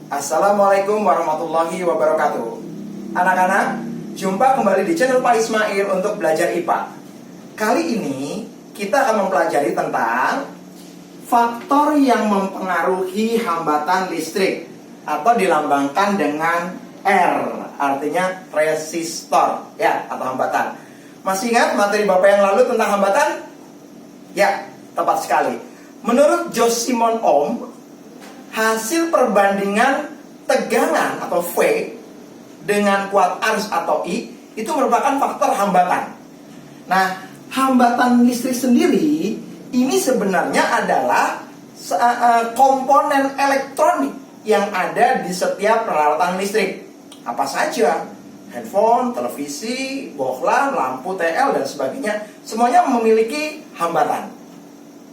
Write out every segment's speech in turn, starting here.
Assalamualaikum warahmatullahi wabarakatuh. Anak-anak, jumpa kembali di channel Pak Ismail untuk belajar IPA. Kali ini kita akan mempelajari tentang faktor yang mempengaruhi hambatan listrik atau dilambangkan dengan R, artinya resistor ya, atau hambatan. Masih ingat materi Bapak yang lalu tentang hambatan? Ya, tepat sekali. Menurut Jos Simon Ohm, hasil perbandingan tegangan atau V dengan kuat arus atau I itu merupakan faktor hambatan. Nah, hambatan listrik sendiri ini sebenarnya adalah komponen elektronik yang ada di setiap peralatan listrik. Apa saja? Handphone, televisi, bohlam, lampu TL dan sebagainya, semuanya memiliki hambatan.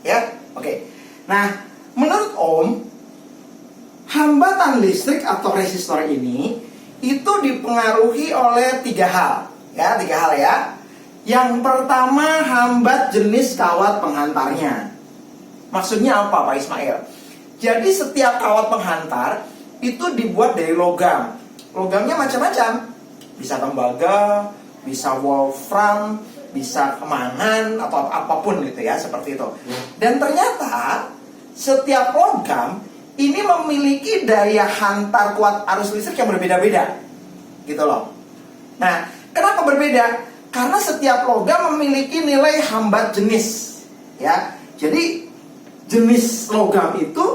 Ya, oke. Nah, menurut Ohm, hambatan listrik atau resistor ini itu dipengaruhi oleh tiga hal ya. Yang pertama, hambat jenis kawat penghantarnya. Maksudnya apa, Pak Ismail? Jadi setiap kawat penghantar itu dibuat dari logam. Logamnya macam-macam. Bisa tembaga, bisa wolfram, bisa kemangan atau apapun gitu ya, seperti itu. Dan ternyata setiap logam ini memiliki daya hantar kuat arus listrik yang berbeda-beda, gitu loh. Nah, kenapa berbeda? Karena setiap logam memiliki nilai hambat jenis, ya. Jadi jenis logam itu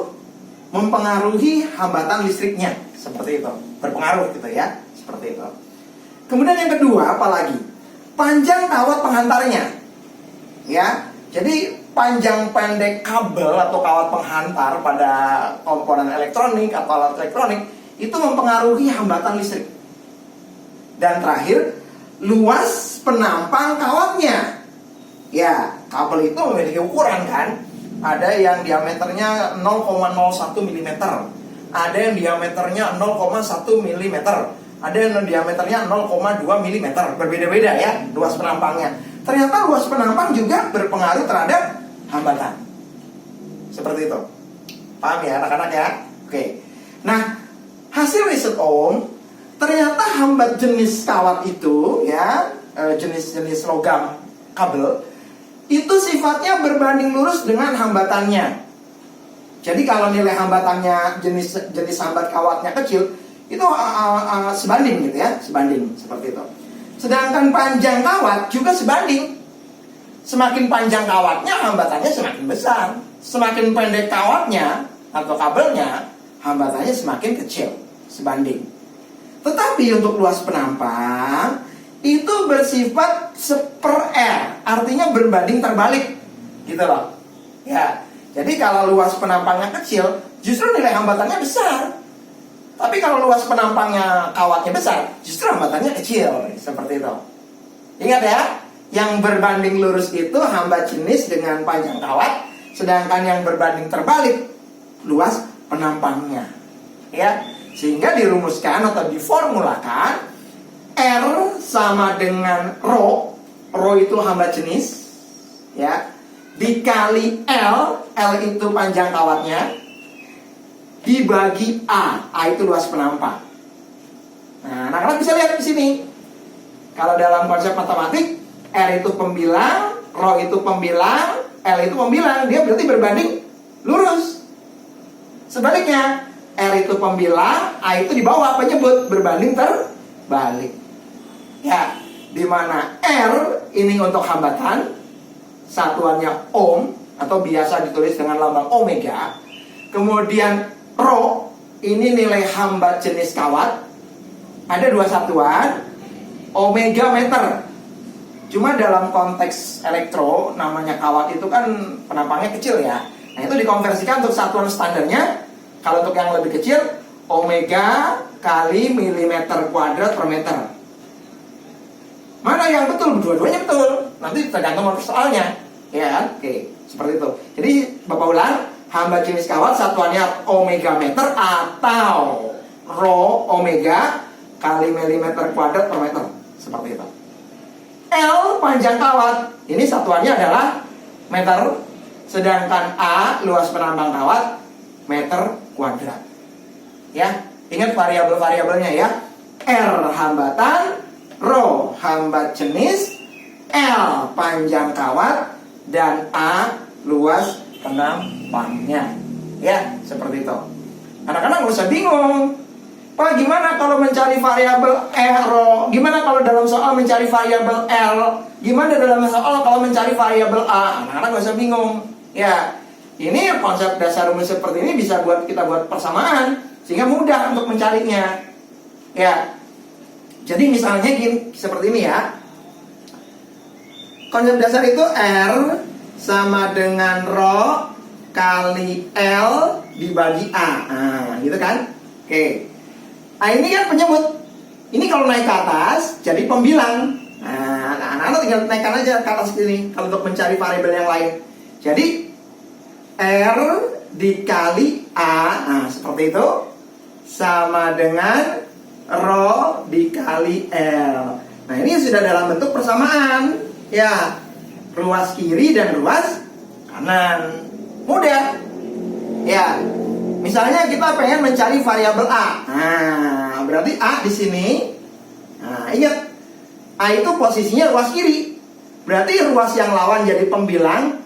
mempengaruhi hambatan listriknya, seperti itu, berpengaruh gitu ya, seperti itu. Kemudian yang kedua, apalagi panjang kawat penghantarnya, ya. Jadi panjang pendek kabel atau kawat penghantar pada komponen elektronik atau alat elektronik itu mempengaruhi hambatan listrik. Dan terakhir, luas penampang kawatnya. Ya, kabel itu memiliki ukuran kan. Ada yang diameternya 0,01 mm, ada yang diameternya 0,1 mm, ada yang diameternya 0,2 mm. Berbeda-beda ya luas penampangnya. Ternyata luas penampang juga berpengaruh terhadap hambatan. Seperti itu. Paham ya anak-anak ya? Oke. Nah, hasil riset Ohm, ternyata hambat jenis kawat itu ya, jenis-jenis logam kabel itu sifatnya berbanding lurus dengan hambatannya. Jadi kalau nilai hambatannya jenis hambat kawatnya kecil, itu sebanding gitu ya, sebanding seperti itu. Sedangkan panjang kawat juga sebanding. Semakin panjang kawatnya, hambatannya semakin besar. Semakin pendek kawatnya atau kabelnya, hambatannya semakin kecil, sebanding. Tetapi untuk luas penampang itu bersifat seper-R, artinya berbanding terbalik, gitu loh. Ya, jadi kalau luas penampangnya kecil, justru nilai hambatannya besar. Tapi kalau luas penampangnya kawatnya besar, justru hambatannya kecil, seperti itu. Ingat ya, yang berbanding lurus itu hambat jenis dengan panjang kawat, sedangkan yang berbanding terbalik luas penampangnya. Ya, sehingga dirumuskan atau diformulakan R sama dengan rho. Rho itu hambat jenis, ya, dikali L itu panjang kawatnya, dibagi A itu luas penampang. Nah, anak-anak bisa lihat di sini. Kalau dalam konsep matematik, R itu pembilang, rho itu pembilang, L itu pembilang. Dia berarti berbanding lurus. Sebaliknya, R itu pembilang, A itu di bawah, penyebut, berbanding terbalik. Ya, dimana R ini untuk hambatan, satuannya ohm, atau biasa ditulis dengan lambang omega. Kemudian rho, ini nilai hambat jenis kawat. Ada dua satuan, omega meter. Cuma dalam konteks elektro, namanya kawat itu kan penampangnya kecil ya. Nah, itu dikonversikan untuk satuan standarnya. Kalau untuk yang lebih kecil, omega kali milimeter kuadrat per meter. Mana yang betul? Dua-duanya betul. Nanti tergantung soalnya. Ya, oke. Seperti itu. Jadi, Bapak ulang, hambat jenis kawat satuannya omega meter atau rho omega kali milimeter kuadrat per meter. Seperti itu. L panjang kawat, ini satuannya adalah meter. Sedangkan A luas penampang kawat meter kuadrat. Ya, ingat variabel-variabelnya ya. R hambatan, rho hambat jenis, L panjang kawat, dan A luas penampangnya. Ya, seperti itu. Anak-anak nggak usah bingung. Pak, gimana kalau mencari variabel rho? Gimana kalau dalam soal mencari variabel L? Gimana dalam soal kalau mencari variabel A? Anak-anak nggak usah bingung. Ya, ini konsep dasar rumus seperti ini bisa kita buat persamaan sehingga mudah untuk mencarinya. Ya, jadi misalnya seperti ini ya. Konsep dasar itu R sama dengan rho kali L dibagi A. Nah, gitu kan? Oke. Nah, ini kan penyebut. Ini kalau naik ke atas jadi pembilang. Nah, anak-anak tinggal naikkan aja ke atas sini kalau untuk mencari variabel yang lain. Jadi R dikali A, nah seperti itu, sama dengan rho dikali L. Nah, ini sudah dalam bentuk persamaan. Ya, ruas kiri dan ruas kanan. Mudah. Ya, misalnya kita pengen mencari variabel A. Nah, berarti A di sini. Nah, ingat, A itu posisinya ruas kiri. Berarti ruas yang lawan jadi pembilang,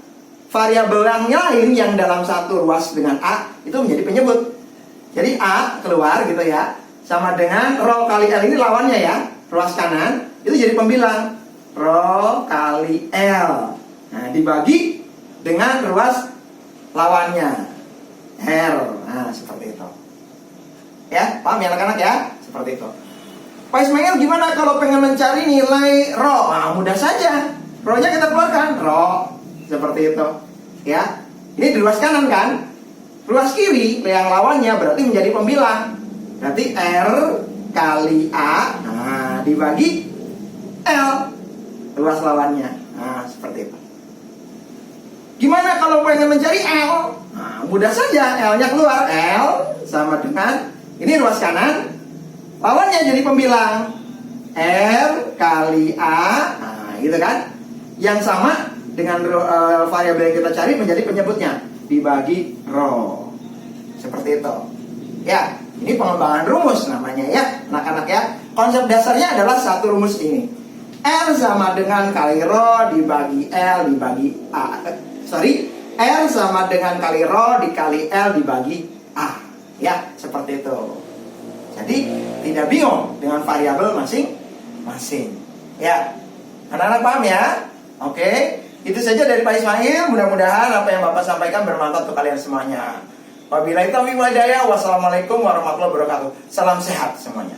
variabel yang lain yang dalam satu ruas dengan A itu menjadi penyebut. Jadi A keluar gitu ya, sama dengan rho kali L ini lawannya ya, ruas kanan itu jadi pembilang, rho kali L. Nah, dibagi dengan ruas lawannya, R. Nah, seperti itu. Ya, paham ya anak-anak ya? Seperti itu. Pak Ismail, gimana kalau pengen mencari nilai rho? Nah, mudah saja. Rho-nya kita keluarkan, rho. Seperti itu. Ya. Ini di ruas kanan kan? Ruas kiri yang lawannya berarti menjadi pembilang. Berarti R kali A. Nah, dibagi L. Ruas lawannya. Nah, seperti itu. Gimana kalau pengen mencari L? Nah, mudah saja. L-nya keluar. L sama dengan ini ruas kanan. Lawannya jadi pembilang, R kali A. Nah, gitu kan? Yang sama dengan variabel yang kita cari menjadi penyebutnya, dibagi rho. Seperti itu. Ya, ini pengembangan rumus namanya ya, anak-anak ya. Konsep dasarnya adalah satu rumus ini. R sama dengan kali rho dibagi L dibagi A. R sama dengan kali rho dikali L dibagi A. Ya, seperti itu. Jadi tidak bingung dengan variabel masing-masing. Ya, anak-anak paham ya? Oke, itu saja dari Pak Ismail. Mudah-mudahan apa yang Bapak sampaikan bermanfaat untuk kalian semuanya. Wabillahi taufiq wal hidayah. Wassalamualaikum warahmatullahi wabarakatuh. Salam sehat semuanya.